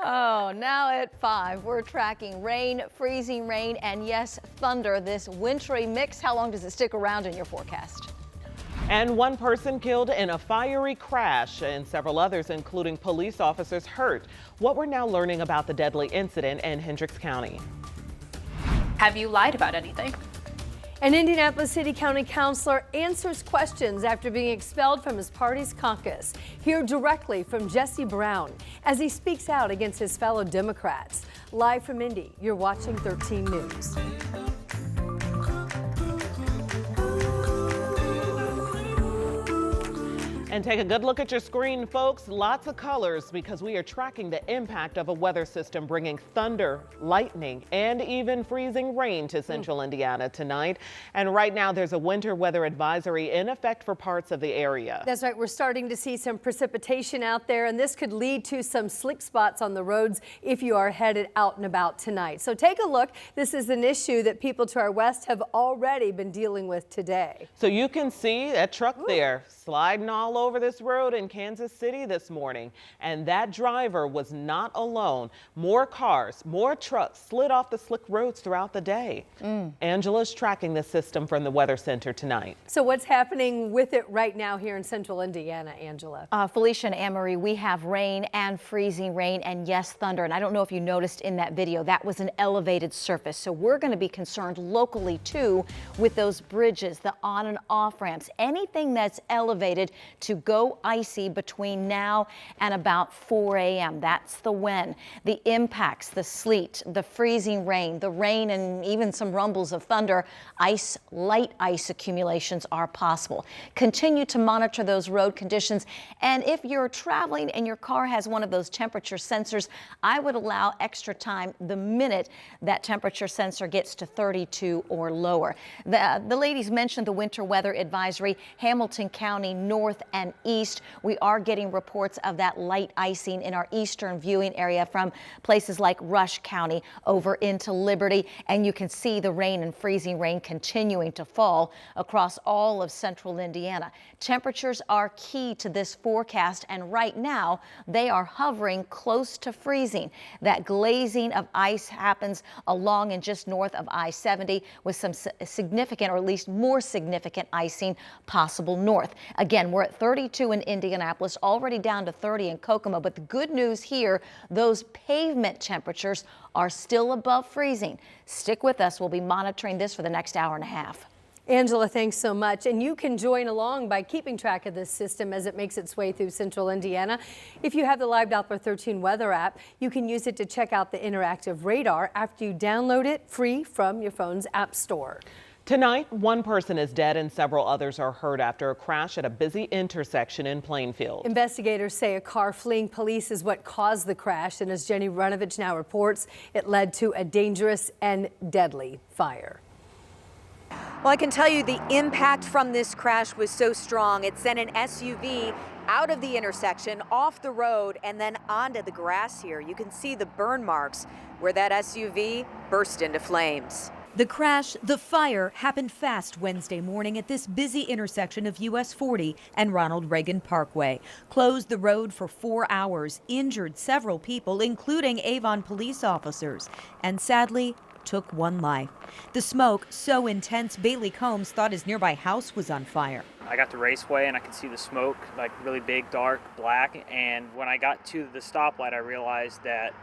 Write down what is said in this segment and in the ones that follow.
Oh, now at 5, we're tracking rain, freezing rain, and yes, thunder, this wintry mix. How long does it stick around in your forecast? And one person killed in a fiery crash and several others, including police officers, hurt. What we're now learning about the deadly incident in Hendricks County. Have you lied about anything? An Indianapolis City County councilor answers questions after being expelled from his party's caucus. Hear directly from Jesse Brown as he speaks out against his fellow Democrats. Live from Indy, you're watching 13 News. And take a good look at your screen, folks. Lots of colors because we are tracking the impact of a weather system bringing thunder, lightning, and even freezing rain to central Indiana tonight. And right now there's a winter weather advisory in effect for parts of the area. That's right. We're starting to see some precipitation out there, and this could lead to some slick spots on the roads if you are headed out and about tonight. So take a look. This is an issue that people to our west have already been dealing with today. So you can see that truck there sliding all over this road in Kansas City this morning, and that driver was not alone. More cars, more trucks slid off the slick roads throughout the day. Angela's tracking the system from the Weather Center tonight. So what's happening with it right now here in central Indiana, Angela? Felicia and Anne-Marie, we have rain and freezing rain and yes, thunder. And I don't know if you noticed in that video, that was an elevated surface. So we're going to be concerned locally too with those bridges, the on and off ramps, anything that's elevated to go icy between now and about 4 a.m. That's the when. The impacts, the sleet, the freezing rain, the rain, and even some rumbles of thunder, ice, light ice accumulations are possible. Continue to monitor those road conditions. And if you're traveling and your car has one of those temperature sensors, I would allow extra time the minute that temperature sensor gets to 32 or lower. The ladies mentioned the winter weather advisory, Hamilton County, north and east. We are getting reports of that light icing in our eastern viewing area from places like Rush County over into Liberty. And you can see the rain and freezing rain continuing to fall across all of central Indiana. Temperatures are key to this forecast, and right now they are hovering close to freezing. That glazing of ice happens along and just north of I-70 with some significant, or at least more significant, icing possible north. Again, we're at 32 in Indianapolis, already down to 30 in Kokomo, but the good news here, those pavement temperatures are still above freezing. Stick with us. We'll be monitoring this for the next hour and a half. Angela, thanks so much. And you can join along by keeping track of this system as it makes its way through central Indiana. If you have the Live Doppler 13 weather app, you can use it to check out the interactive radar after you download it free from your phone's app store. Tonight, one person is dead and several others are hurt after a crash at a busy intersection in Plainfield. Investigators say a car fleeing police is what caused the crash, and as Jenny Runovich now reports, it led to a dangerous and deadly fire. Well, I can tell you the impact from this crash was so strong. It sent an SUV out of the intersection, off the road, and then onto the grass here. You can see the burn marks where that SUV burst into flames. The crash, the fire, happened fast Wednesday morning at this busy intersection of US 40 and Ronald Reagan Parkway. Closed the road for 4 hours, injured several people, including Avon police officers, and sadly, took one life. The smoke so intense, Bailey Combs thought his nearby house was on fire. I got to Raceway and I could see the smoke, like really big, dark, black. And when I got to the stoplight, I realized that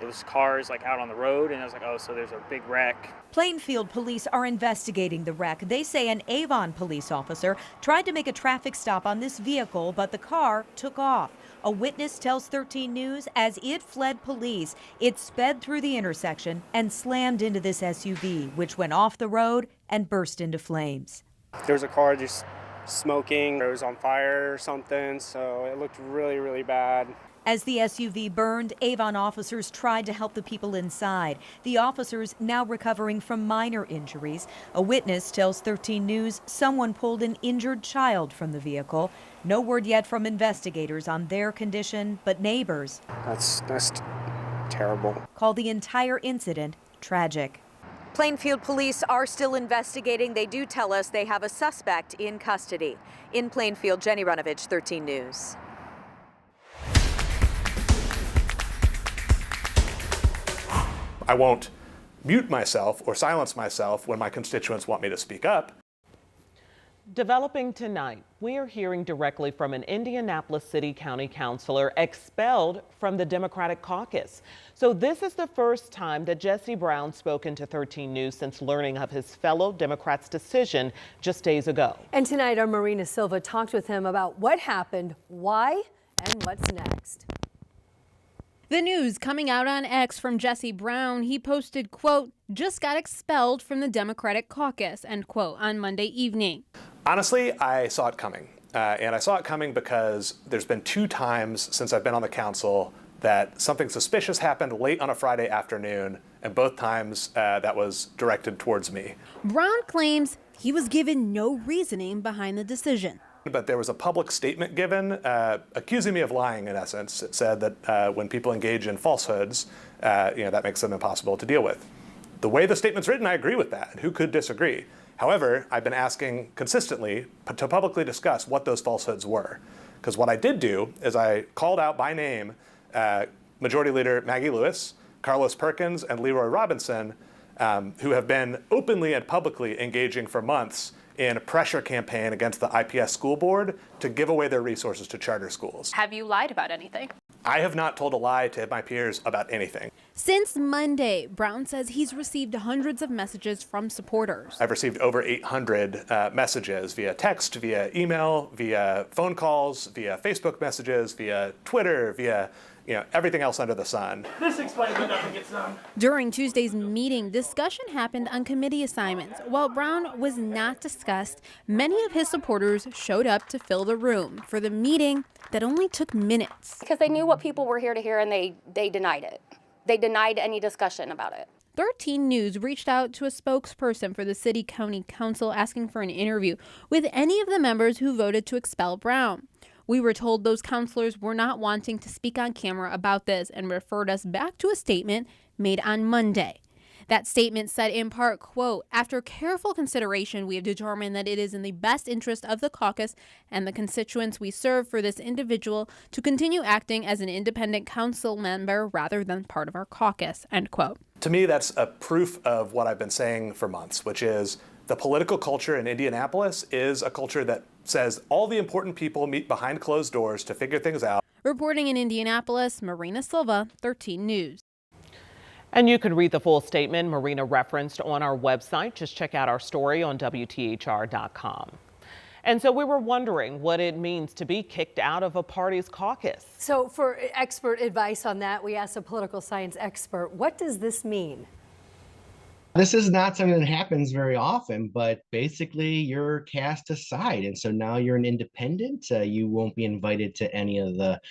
it was cars like out on the road, and I was like, oh, so there's a big wreck. Plainfield police are investigating the wreck. They say an Avon police officer tried to make a traffic stop on this vehicle, but the car took off. A witness tells 13 News as it fled police, it sped through the intersection and slammed into this SUV, which went off the road and burst into flames. There was a car just smoking. It was on fire or something, so it looked really, really bad. As the SUV burned, Avon officers tried to help the people inside. The officers now recovering from minor injuries. A witness tells 13 News someone pulled an injured child from the vehicle. No word yet from investigators on their condition, but neighbors That's terrible. call the entire incident tragic. Plainfield police are still investigating. They do tell us they have a suspect in custody. In Plainfield, Jenny Runovich, 13 News. I won't mute myself or silence myself when my constituents want me to speak up. Developing tonight, we are hearing directly from an Indianapolis City County councilor expelled from the Democratic caucus. So this is the first time that Jesse Brown spoken to 13 News since learning of his fellow Democrats' decision just days ago. And tonight, our Marina Silva talked with him about what happened, why, and what's next. The news coming out on X from Jesse Brown. He posted, quote, "Just got expelled from the Democratic caucus," end quote, on Monday evening. Honestly, I saw it coming. And I saw it coming because there's been 2 times since I've been on the council that something suspicious happened late on a Friday afternoon, and both times that was directed towards me. Brown claims he was given no reasoning behind the decision. But there was a public statement given accusing me of lying, in essence. It said that when people engage in falsehoods, that makes them impossible to deal with. The way the statement's written, I agree with that. Who could disagree? However, I've been asking consistently to publicly discuss what those falsehoods were. Because what I did do is I called out by name Majority Leader Maggie Lewis, Carlos Perkins, and Leroy Robinson, who have been openly and publicly engaging for months in a pressure campaign against the IPS school board to give away their resources to charter schools. Have you lied about anything? I have not told a lie to my peers about anything. Since Monday, Brown says he's received hundreds of messages from supporters. I've received over 800 messages via text, via email, via phone calls, via Facebook messages, via Twitter, via everything else under the sun. This explains why nothing gets done. During Tuesday's meeting, discussion happened on committee assignments. While Brown was not discussed, many of his supporters showed up to fill the room for the meeting that only took minutes. Because they knew what people were here to hear, and they denied it. They denied any discussion about it. 13 News reached out to a spokesperson for the City County Council asking for an interview with any of the members who voted to expel Brown. We were told those counselors were not wanting to speak on camera about this and referred us back to a statement made on Monday. That statement said in part, quote, "After careful consideration, we have determined that it is in the best interest of the caucus and the constituents we serve for this individual to continue acting as an independent council member rather than part of our caucus," end quote. To me, that's a proof of what I've been saying for months, which is the political culture in Indianapolis is a culture that says all the important people meet behind closed doors to figure things out. Reporting in Indianapolis, Marina Silva, 13 News. And you can read the full statement Marina referenced on our website. Just check out our story on WTHR.com. And so we were wondering what it means to be kicked out of a party's caucus. So for expert advice on that, we asked a political science expert, what does this mean? This is not something that happens very often, but basically you're cast aside. And so now you're an independent. You won't be invited to any of the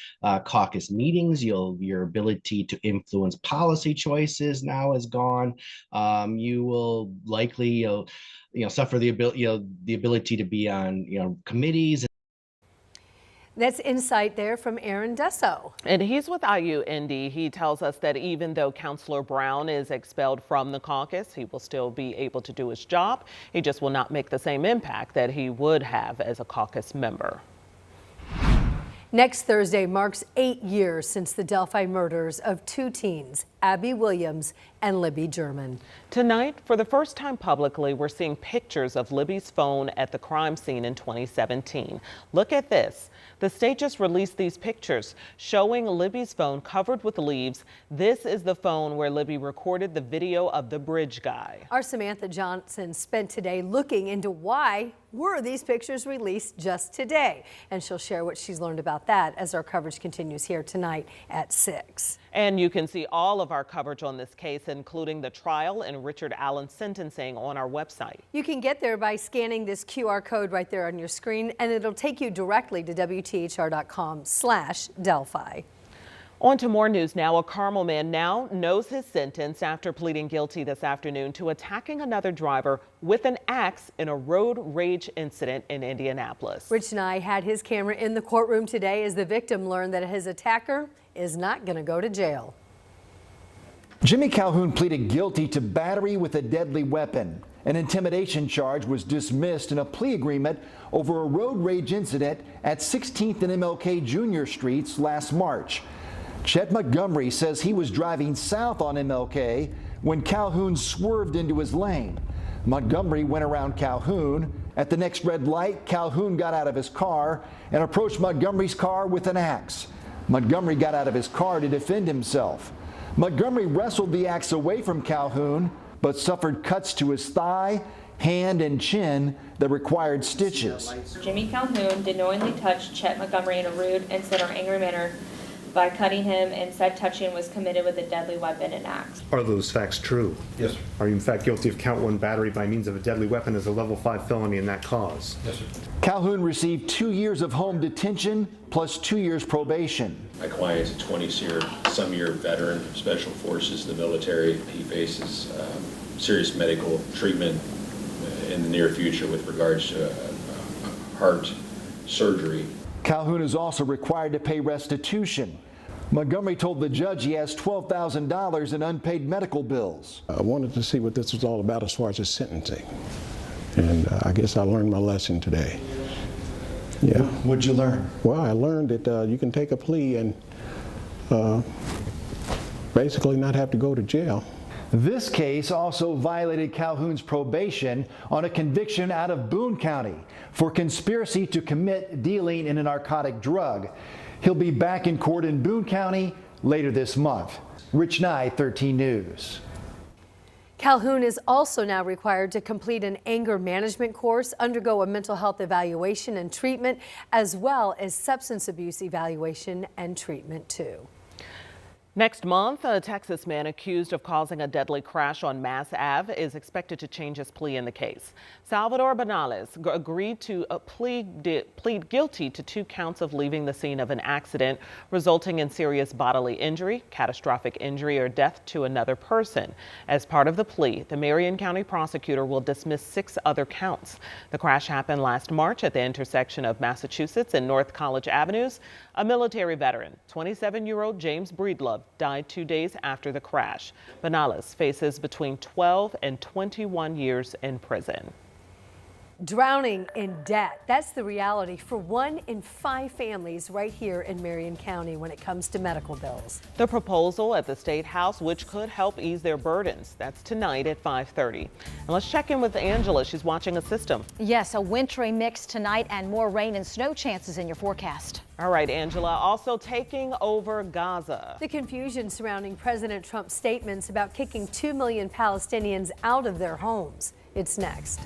caucus meetings. Your ability to influence policy choices now is gone. You will likely suffer the ability to be on committees. That's insight there from Aaron Desso. And he's with IU Indy. He tells us that even though Councilor Brown is expelled from the caucus, he will still be able to do his job. He just will not make the same impact that he would have as a caucus member. Next Thursday marks 8 years since the Delphi murders of 2 teens, Abby Williams and Libby German. Tonight, for the first time publicly, we're seeing pictures of Libby's phone at the crime scene in 2017. Look at this. The state just released these pictures showing Libby's phone covered with leaves. This is the phone where Libby recorded the video of the bridge guy. Our Samantha Johnson spent today looking into why were these pictures released just today. And she'll share what she's learned about that as our coverage continues here tonight at 6. And you can see all of our coverage on this case, including the trial and Richard Allen's sentencing, on our website. You can get there by scanning this QR code right there on your screen, and it'll take you directly to WTHR.com/Delphi. On to more news now. A Carmel man now knows his sentence after pleading guilty this afternoon to attacking another driver with an axe in a road rage incident in Indianapolis. Rich Nye had his camera in the courtroom today as the victim learned that his attacker is not going to go to jail. Jimmy Calhoun pleaded guilty to battery with a deadly weapon. An intimidation charge was dismissed in a plea agreement over a road rage incident at 16th and MLK Jr. Streets last March. Chet Montgomery says he was driving south on MLK when Calhoun swerved into his lane. Montgomery went around Calhoun. At the next red light, Calhoun got out of his car and approached Montgomery's car with an axe. Montgomery got out of his car to defend himself. Montgomery wrestled the axe away from Calhoun, but suffered cuts to his thigh, hand, and chin that required stitches. Jimmy Calhoun did knowingly touch Chet Montgomery in a rude, insolent, or angry manner by cutting him, and said touching was committed with a deadly weapon and axe. Are those facts true? Yes, sir. Are you in fact guilty of count 1 battery by means of a deadly weapon as a level 5 felony in that cause? Yes, sir. Calhoun received 2 years of home detention plus 2 years probation. My client's a 20-some-year veteran of Special Forces, the military. He faces serious medical treatment in the near future with regards to heart surgery. Calhoun is also required to pay restitution. Montgomery told the judge he has $12,000 in unpaid medical bills. I wanted to see what this was all about as far as his sentencing. And I guess I learned my lesson today. Yeah. What'd you learn? Well, I learned that you can take a plea and basically not have to go to jail. This case also violated Calhoun's probation on a conviction out of Boone County for conspiracy to commit dealing in a narcotic drug. He'll be back in court in Boone County later this month. Rich Nye, 13 News. Calhoun is also now required to complete an anger management course, undergo a mental health evaluation and treatment, as well as substance abuse evaluation and treatment too. Next month, a Texas man accused of causing a deadly crash on Mass Ave is expected to change his plea in the case. Salvador Banales agreed to plead guilty to 2 counts of leaving the scene of an accident resulting in serious bodily injury, catastrophic injury, or death to another person. As part of the plea, the Marion County prosecutor will dismiss 6 other counts. The crash happened last March at the intersection of Massachusetts and North College Avenues. A military veteran, 27-year-old James Breedlove, died 2 days after the crash. Banales faces between 12 and 21 years in prison. Drowning in debt. That's the reality for 1 in 5 families right here in Marion County when it comes to medical bills. The proposal at the State House, which could help ease their burdens. That's tonight at 5:30. And let's check in with Angela. She's watching a system. Yes, a wintry mix tonight and more rain and snow chances in your forecast. All right, Angela, also taking over Gaza. The confusion surrounding President Trump's statements about kicking 2 million Palestinians out of their homes. It's next.